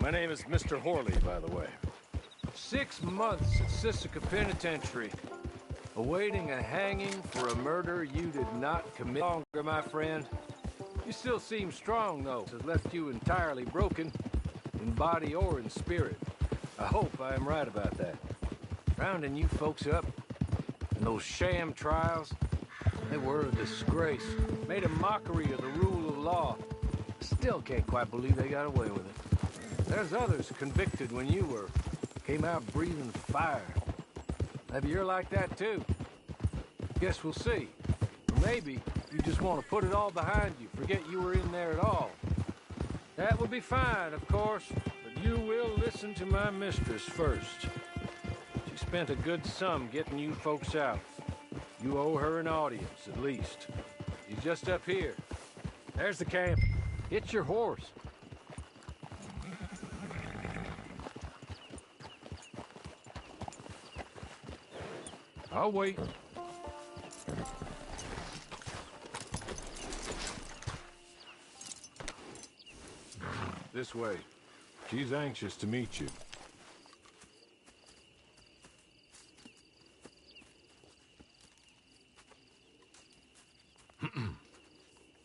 My name is Mr. Horley, by the way. 6 months at Sisika Penitentiary, awaiting a hanging for a murder you did not commit. Longer, my friend. You still seem strong, though. Has left you entirely broken, in body or in spirit. I hope I am right about that. Rounding you folks up, and those sham trials, they were a disgrace. Made a mockery of the rule of law. Still can't quite believe they got away with it. There's others convicted when you were. Came out breathing fire. Maybe you're like that too. Guess we'll see. Or maybe you just want to put it all behind you, forget you were in there at all. That would be fine, of course, but you will listen to my mistress first. She spent a good sum getting you folks out. You owe her an audience, at least. She's just up here. There's the camp. Hit your horse. I'll wait. This way. She's anxious to meet you.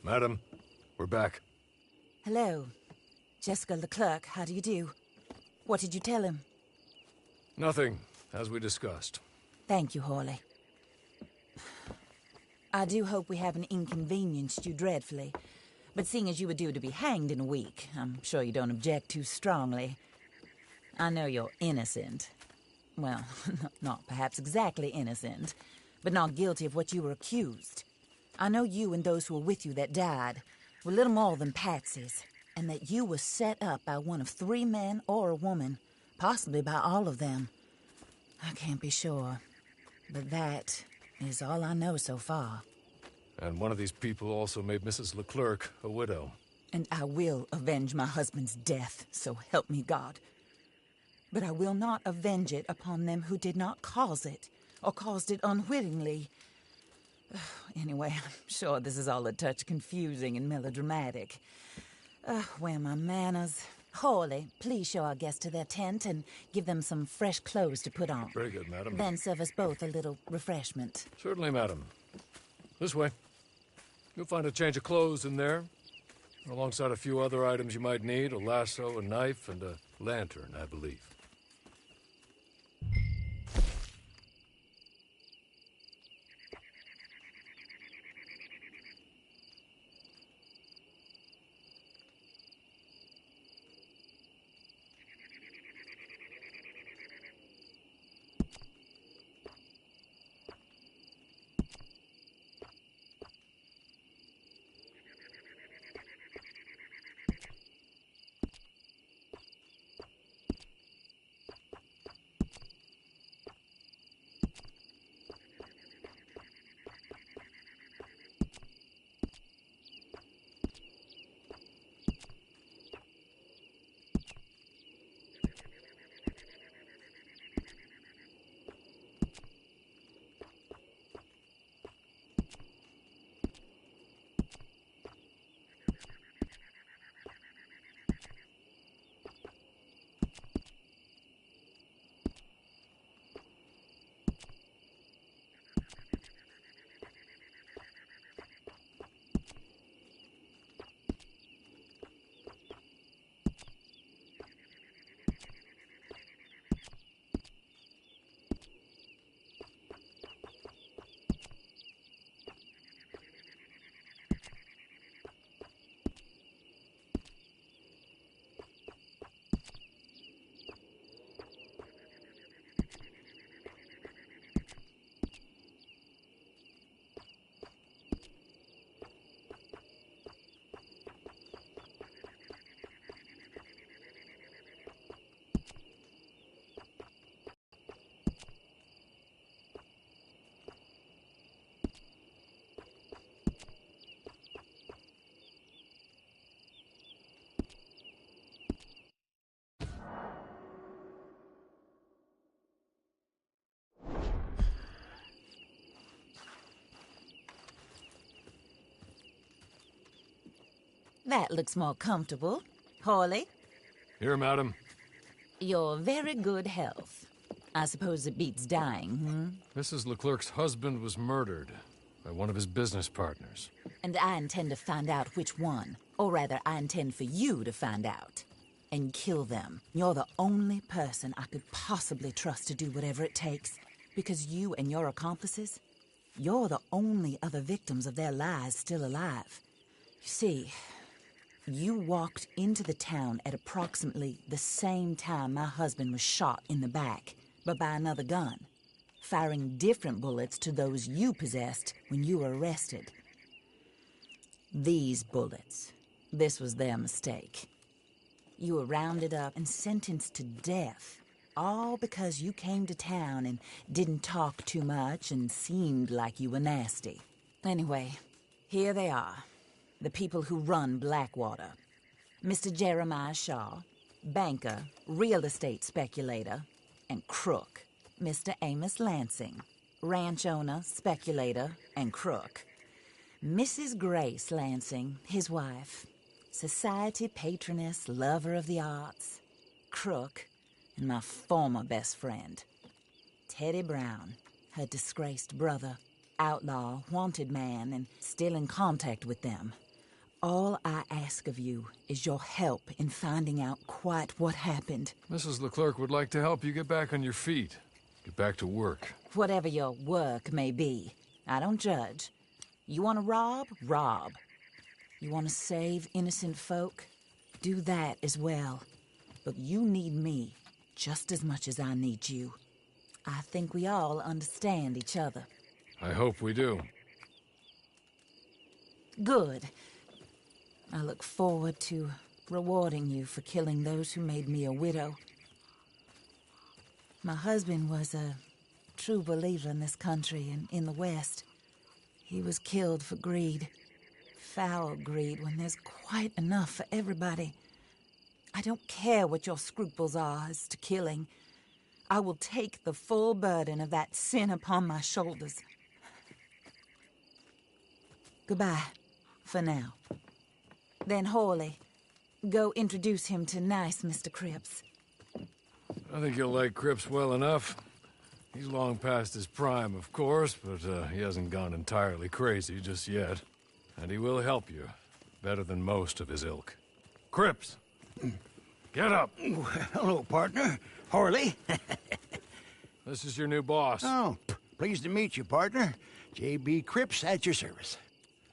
Madam, we're back. Hello. Jessica Leclerc, how do you do? What did you tell him? Nothing, as we discussed. Thank you, Horley. I do hope we haven't inconvenienced you dreadfully. But seeing as you were due to be hanged in a week, I'm sure you don't object too strongly. I know you're innocent. Well, not perhaps exactly innocent, but not guilty of what you were accused. I know you and those who were with you that died were little more than patsies, and that you were set up by one of 3 men or a woman, possibly by all of them. I can't be sure, but that is all I know so far. And one of these people also made Mrs. Leclerc a widow. And I will avenge my husband's death, so help me God. But I will not avenge it upon them who did not cause it, or caused it unwittingly. Anyway, I'm sure this is all a touch confusing and melodramatic. Where are my manners? Horley, please show our guests to their tent and give them some fresh clothes to put on. Very good, madam. Then serve us both a little refreshment. Certainly, madam. This way. You'll find a change of clothes in there, alongside a few other items you might need, a lasso, a knife, and a lantern, I believe. That looks more comfortable. Horley, Here, madam. Your very good health. I suppose it beats dying, hmm? Mrs. Leclerc's husband was murdered by one of his business partners. And I intend to find out which one. Or rather, I intend for you to find out. And kill them. You're the only person I could possibly trust to do whatever it takes. Because you and your accomplices, you're the only other victims of their lies still alive. You see, you walked into the town at approximately the same time my husband was shot in the back, but by another gun, firing different bullets to those you possessed when you were arrested. These bullets, this was their mistake. You were rounded up and sentenced to death, all because you came to town and didn't talk too much and seemed like you were nasty. Anyway, here they are, the people who run Blackwater. Mr. Jeremiah Shaw, banker, real estate speculator, and crook. Mr. Amos Lansing, ranch owner, speculator, and crook. Mrs. Grace Lansing, his wife, society patroness, lover of the arts, crook, and my former best friend. Teddy Brown, her disgraced brother, outlaw, wanted man, and still in contact with them. All I ask of you is your help in finding out quite what happened. Mrs. Leclerc would like to help you get back on your feet. Get back to work. Whatever your work may be, I don't judge. You want to rob? Rob. You want to save innocent folk? Do that as well. But you need me just as much as I need you. I think we all understand each other. I hope we do. Good. I look forward to rewarding you for killing those who made me a widow. My husband was a true believer in this country and in the West. He was killed for greed. Foul greed when there's quite enough for everybody. I don't care what your scruples are as to killing. I will take the full burden of that sin upon my shoulders. Goodbye, for now. Then Hawley, go introduce him to nice Mr. Cripps. I think you'll like Cripps well enough. He's long past his prime, of course, but he hasn't gone entirely crazy just yet. And he will help you, better than most of his ilk. Cripps! Get up! Hello, partner. Harley. This is your new boss. Oh, pleased to meet you, partner. J.B. Cripps at your service.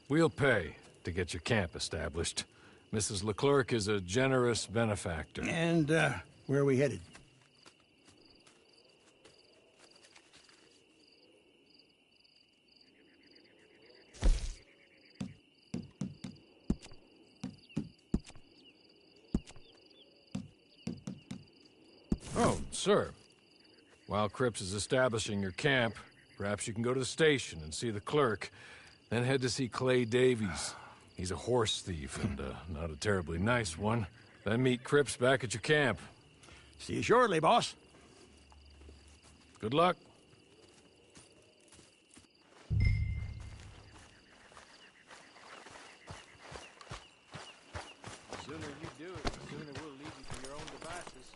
We'll pay to get your camp established. Mrs. Leclerc is a generous benefactor. And, where are we headed? Oh, sir. While Cripps is establishing your camp, perhaps you can go to the station and see the clerk, then head to see Clay Davies. He's a horse thief, and not a terribly nice one. Then meet Cripps back at your camp. See you shortly, boss. Good luck. The sooner you do it, the sooner we'll leave you to your own devices.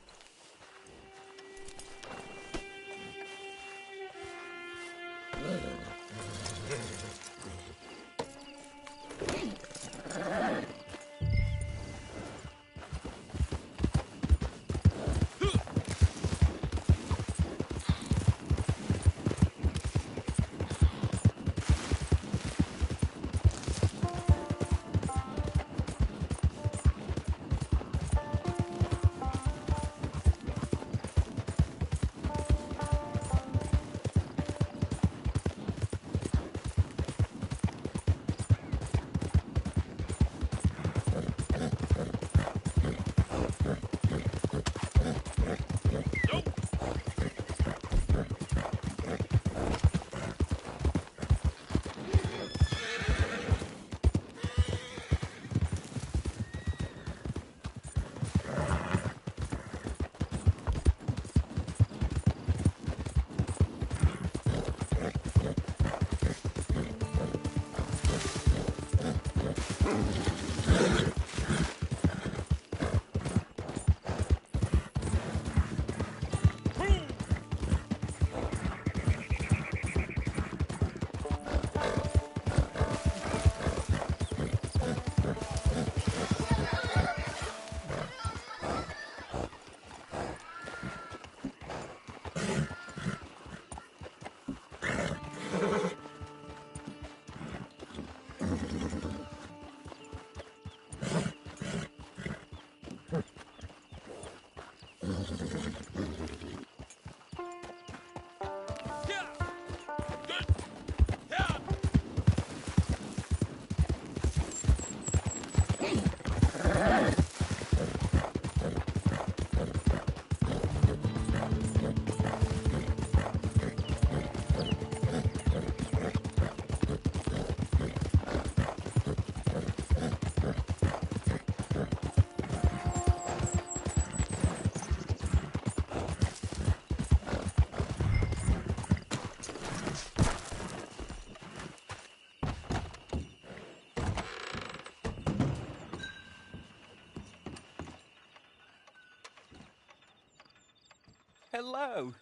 Hello.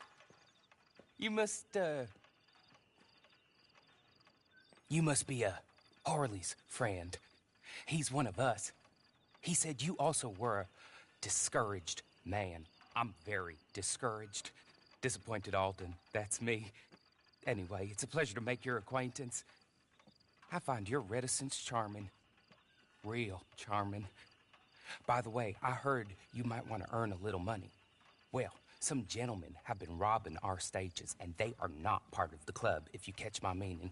You must be Harley's friend. He's one of us. He said you also were a discouraged man. I'm very discouraged. Disappointed Alden, that's me. Anyway, it's a pleasure to make your acquaintance. I find your reticence charming. Real charming. By the way, I heard you might want to earn a little money. Well, some gentlemen have been robbing our stages, and they are not part of the club, if you catch my meaning.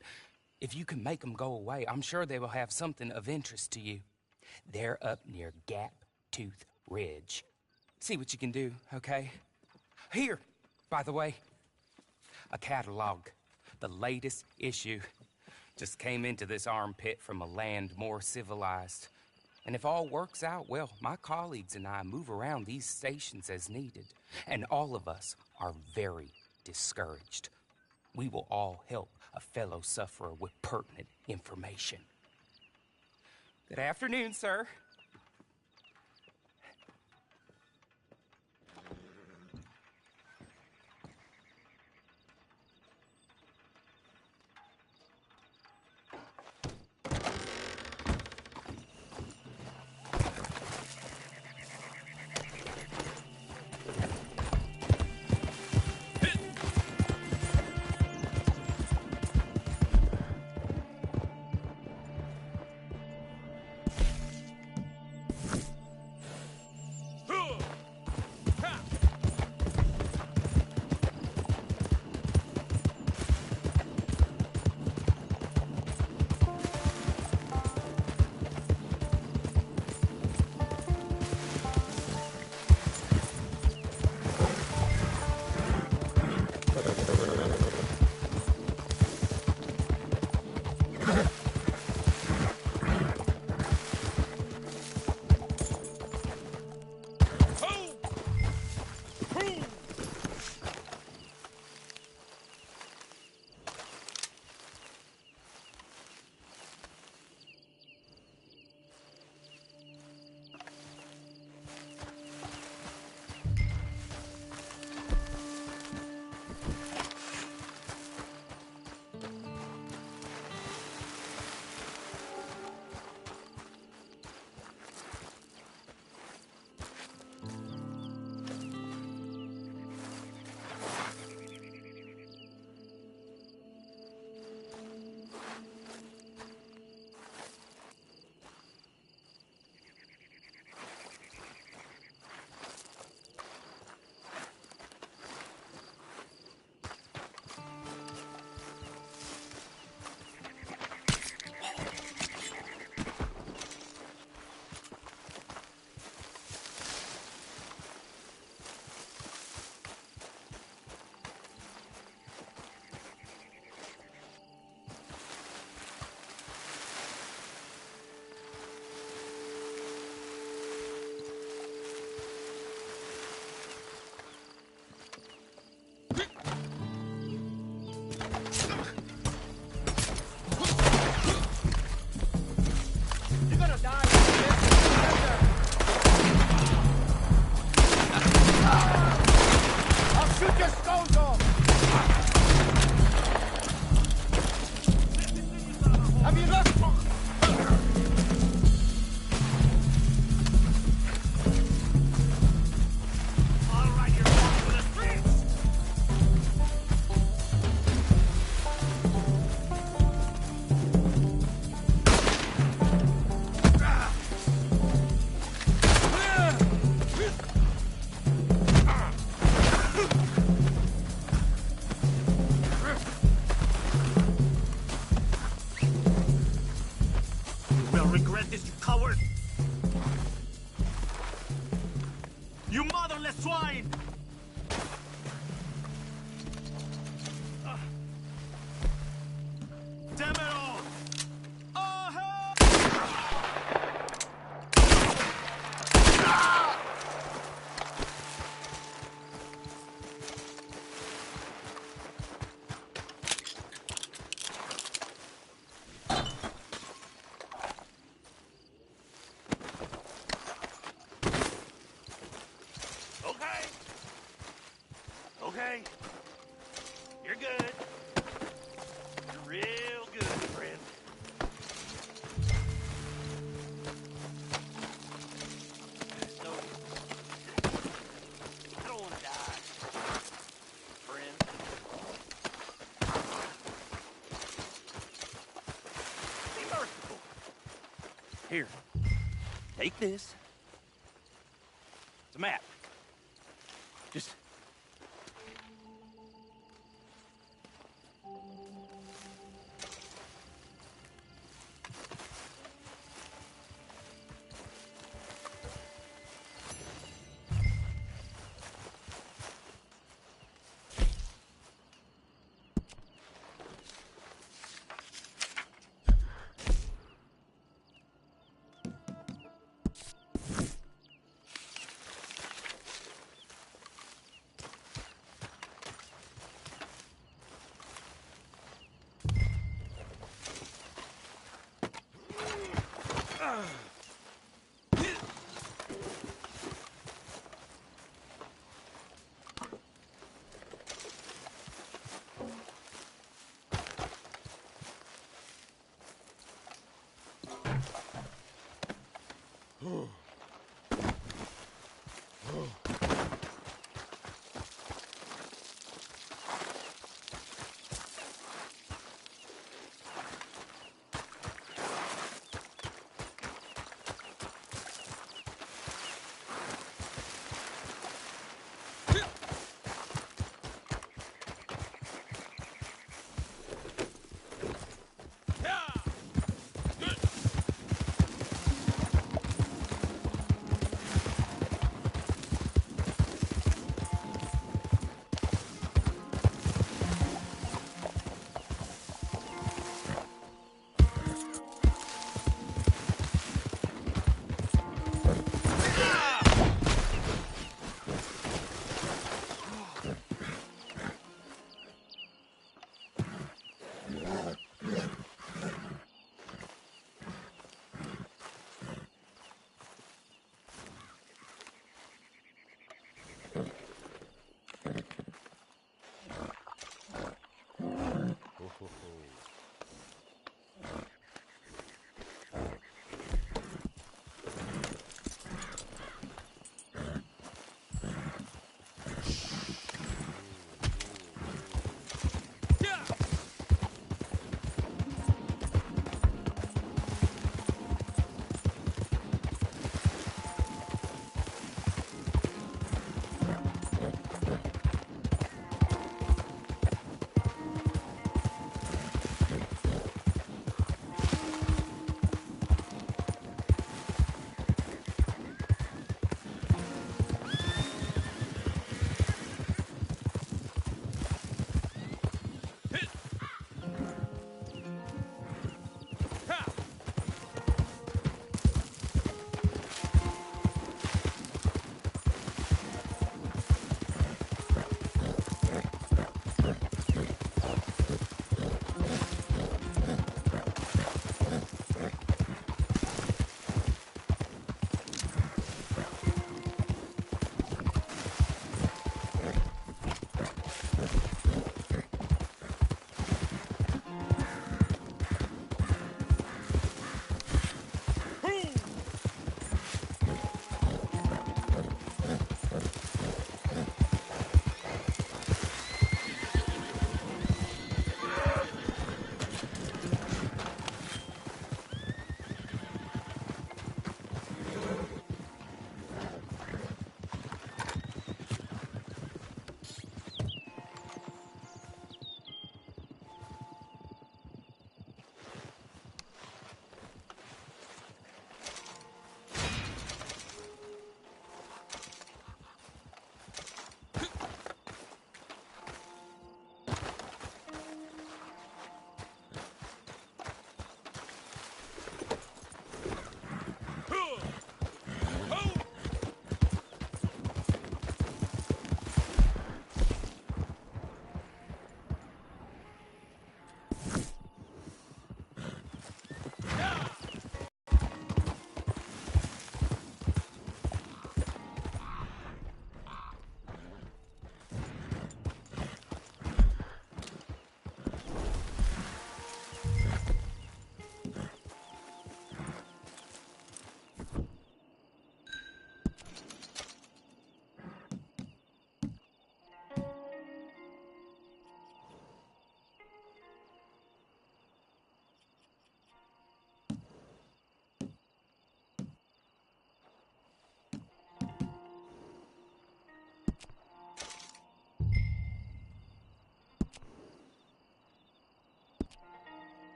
If you can make them go away, I'm sure they will have something of interest to you. They're up near Gap Tooth Ridge. See what you can do, okay? Here, by the way, a catalog. The latest issue. Just came into this armpit from a land more civilized. And if all works out, well, my colleagues and I move around these stations as needed. And all of us are very discouraged. We will all help a fellow sufferer with pertinent information. Good afternoon, sir. You motherless swine! Damn it all! Oh, hell! Okay. Okay. You're good. You're real good, friend. So, I don't want to die, friend. Be merciful. Here, take this. It's a map. Just...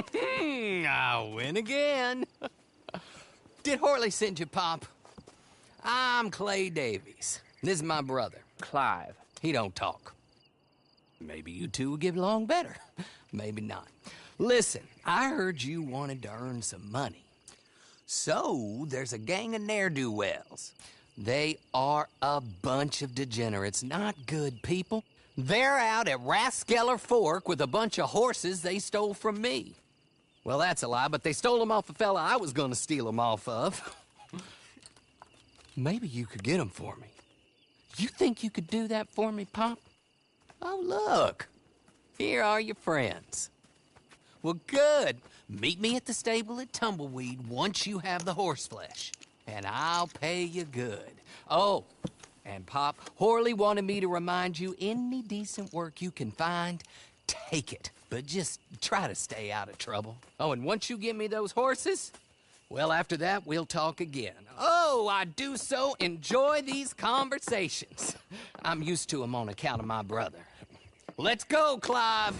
I win again. Did Horley send you, Pop? I'm Clay Davies. This is my brother, Clive. He don't talk. Maybe you two will get along better. Maybe not. Listen, I heard you wanted to earn some money. So, there's a gang of ne'er-do-wells. They are a bunch of degenerates, not good people. They're out at Raskeller Fork with a bunch of horses they stole from me. Well, that's a lie, but they stole them off a fella I was gonna steal them off of. Maybe you could get them for me. You think you could do that for me, Pop? Oh, look. Here are your friends. Well, good. Meet me at the stable at Tumbleweed once you have the horse flesh, and I'll pay you good. Oh, and Pop, Horley wanted me to remind you, any decent work you can find, take it. But just try to stay out of trouble. Oh, and once you give me those horses, well, after that, we'll talk again. Oh, I do so enjoy these conversations. I'm used to them on account of my brother. Let's go, Clive.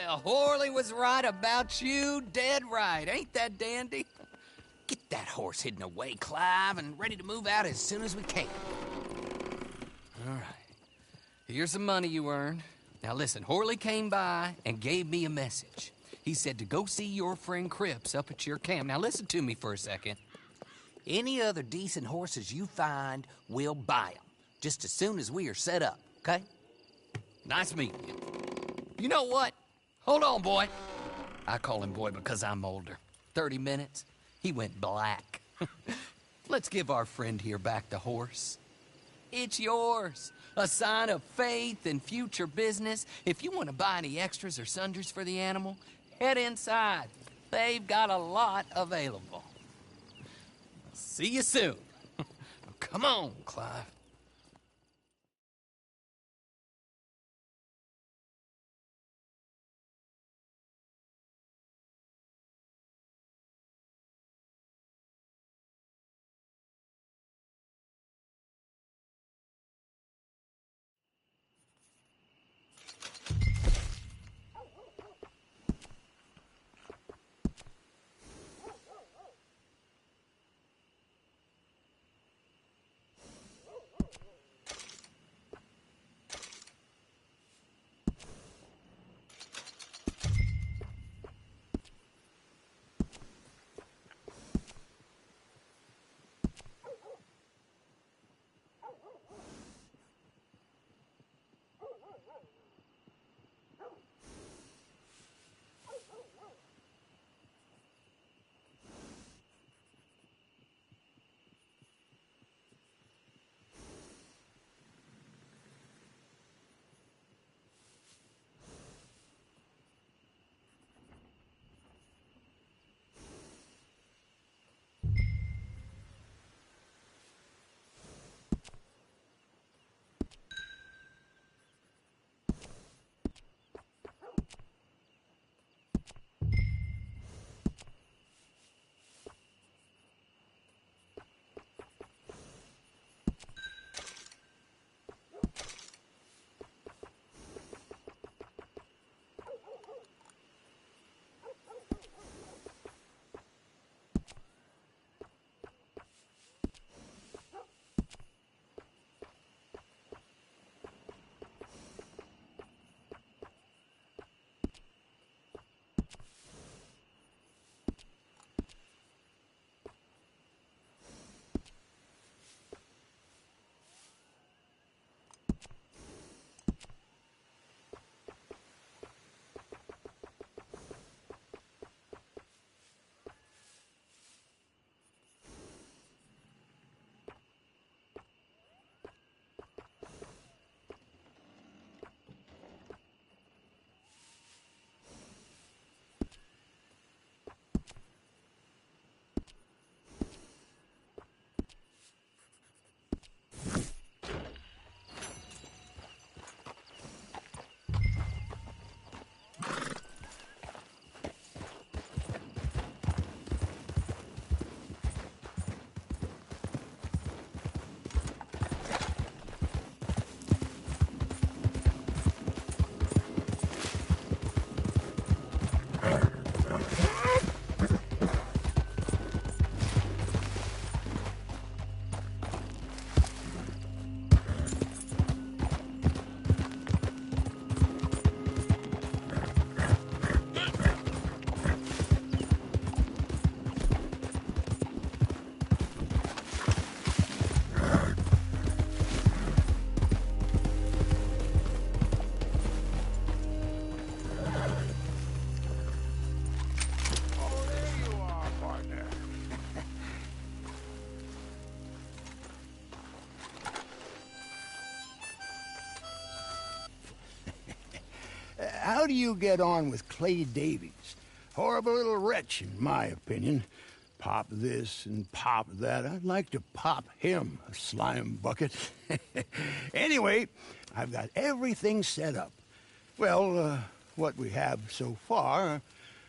Well, Horley was right about you, dead right. Ain't that dandy? Get that horse hidden away, Clive, and ready to move out as soon as we can. All right. Here's the money you earned. Now listen, Horley came by and gave me a message. He said to go see your friend Cripps up at your camp. Now listen to me for a second. Any other decent horses you find, we'll buy them. Just as soon as we are set up, okay? Nice meeting you. You know what? Hold on, boy. I call him boy because I'm older. 30 minutes, he went black. Let's give our friend here back the horse. It's yours. A sign of faith and future business. If you want to buy any extras or sundries for the animal, head inside. They've got a lot available. See you soon. Come on, Clive. How do you get on with Clay Davies? Horrible little wretch, in my opinion. Pop this and pop that. I'd like to pop him, a slime bucket. Anyway, I've got everything set up. Well, what we have so far,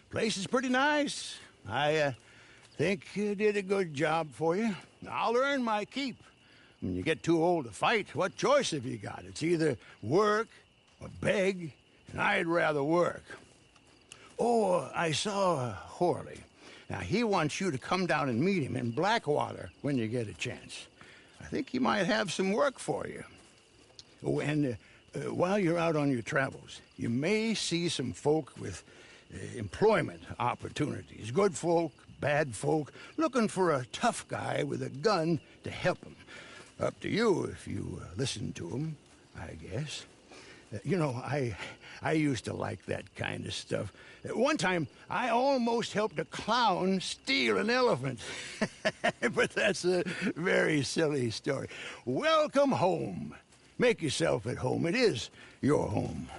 place is pretty nice. I think you did a good job for you. I'll earn my keep. When you get too old to fight, what choice have you got? It's either work or beg, and I'd rather work. Oh, I saw Horley. Now, he wants you to come down and meet him in Blackwater when you get a chance. I think he might have some work for you. Oh, and while you're out on your travels, you may see some folk with employment opportunities. Good folk, bad folk, looking for a tough guy with a gun to help them. Up to you if you listen to them, I guess. You know, I used to like that kind of stuff. One time, I almost helped a clown steal an elephant. But that's a very silly story. Welcome home. Make yourself at home. It is your home.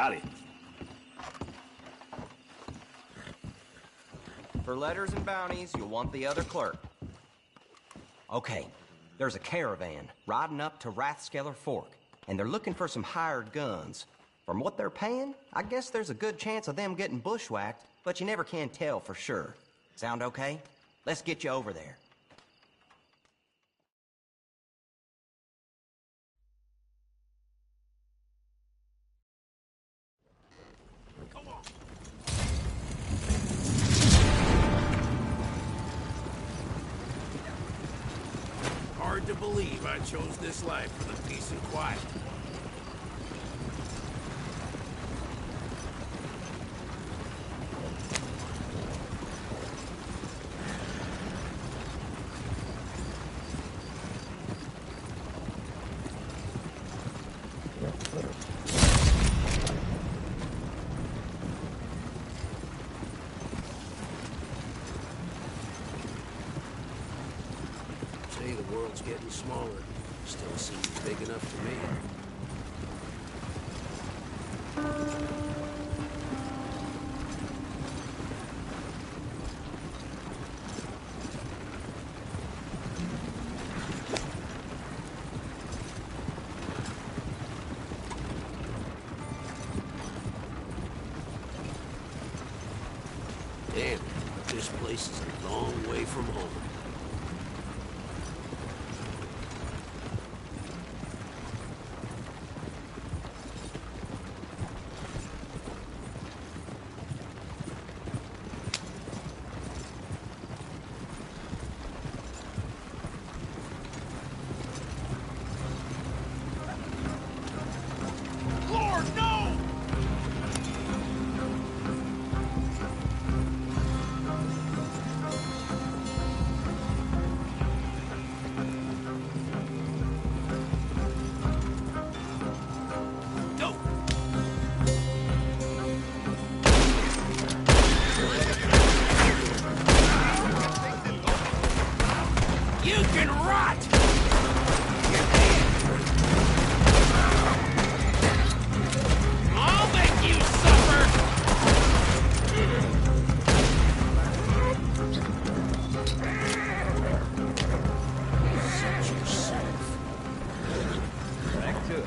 Howdy. For letters and bounties, you'll want the other clerk. Okay, there's a caravan riding up to Rathskeller Fork, and they're looking for some hired guns. From what they're paying, I guess there's a good chance of them getting bushwhacked, but you never can tell for sure. Sound okay? Let's get you over there. Hard to believe I chose this life for the peace and quiet. Say the world's getting smaller. Still seems big enough to me. Damn, this place is a long way from home. You can rot! I'll make you suffer! Such yourself. Back to it.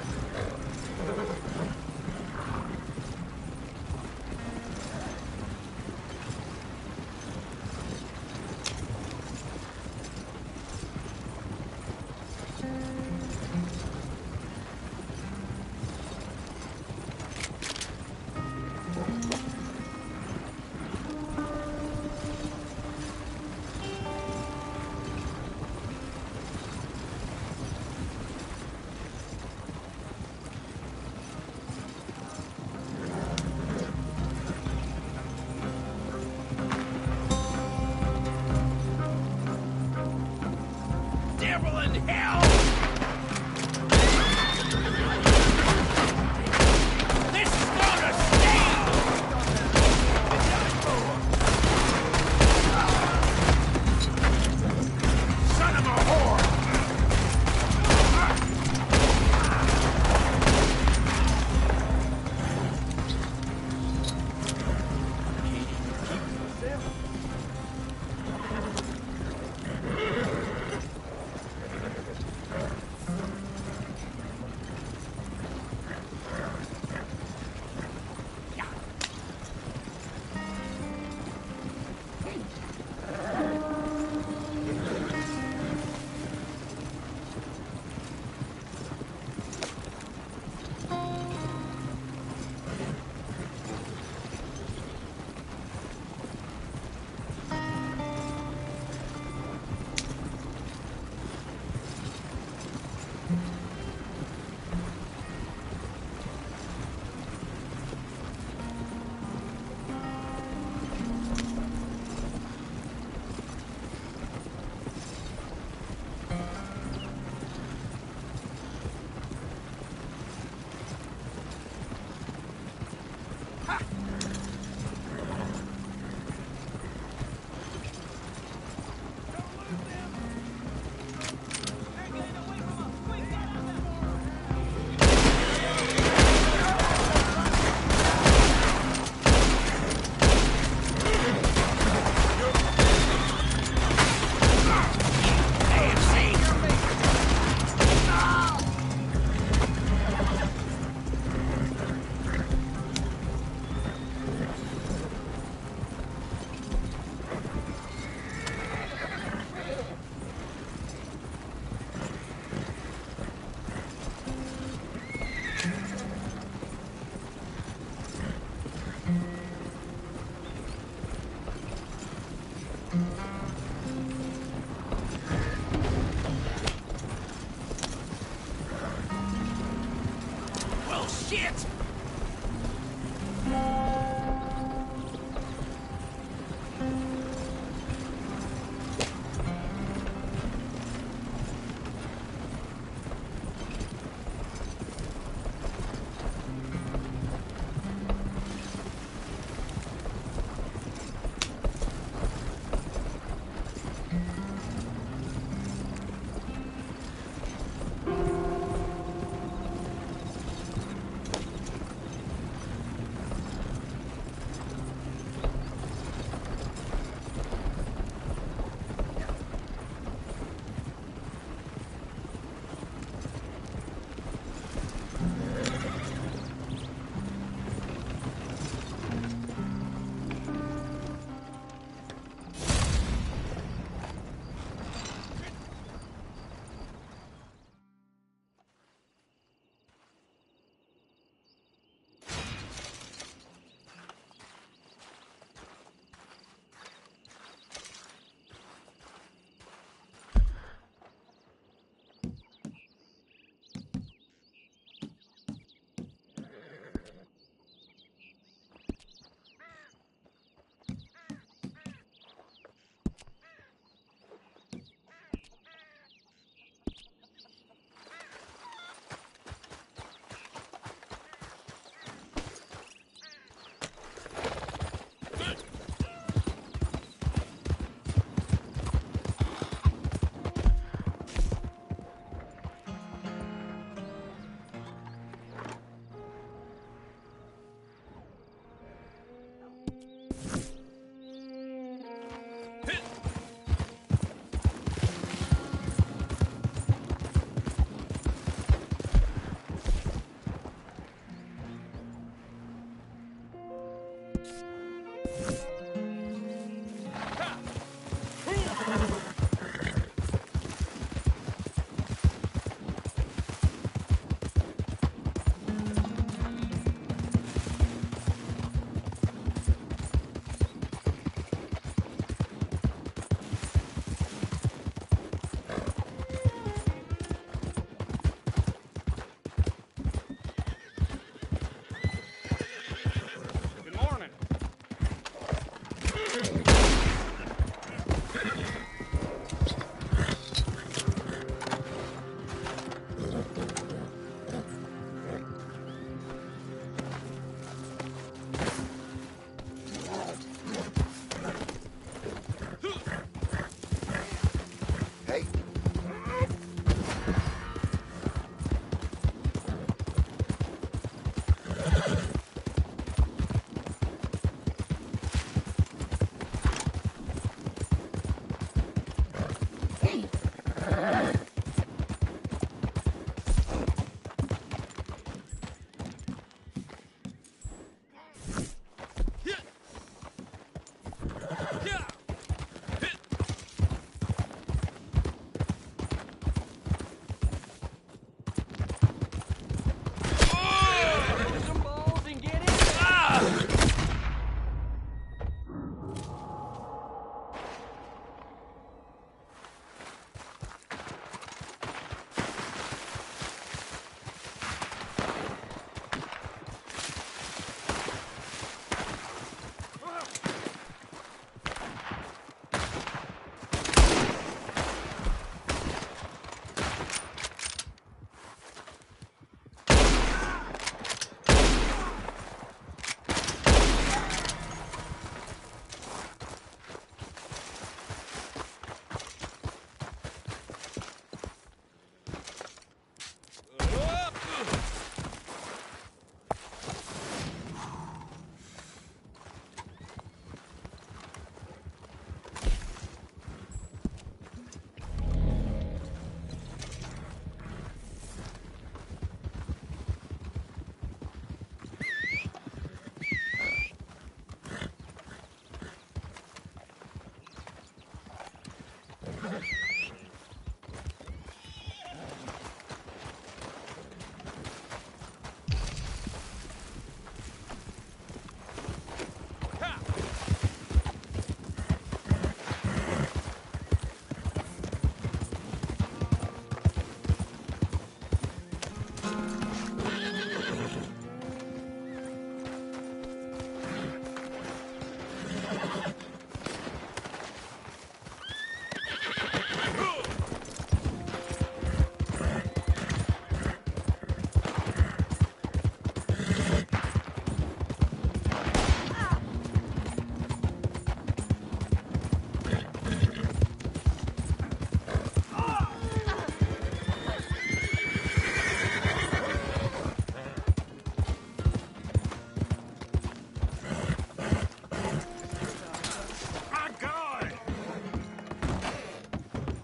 Devil in hell! This is gonna sting! Son of a whore!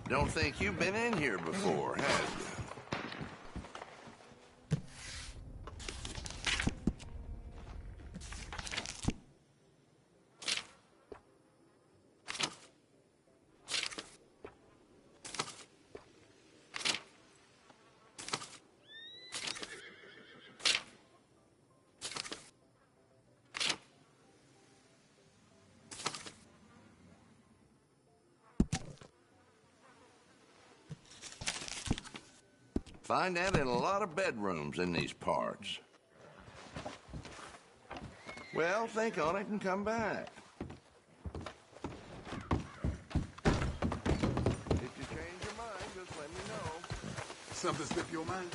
Don't think you've been in here before, have you? Find that in a lot of bedrooms in these parts. Well, think on it and come back. If you change your mind, just let me know. Something slip your mind?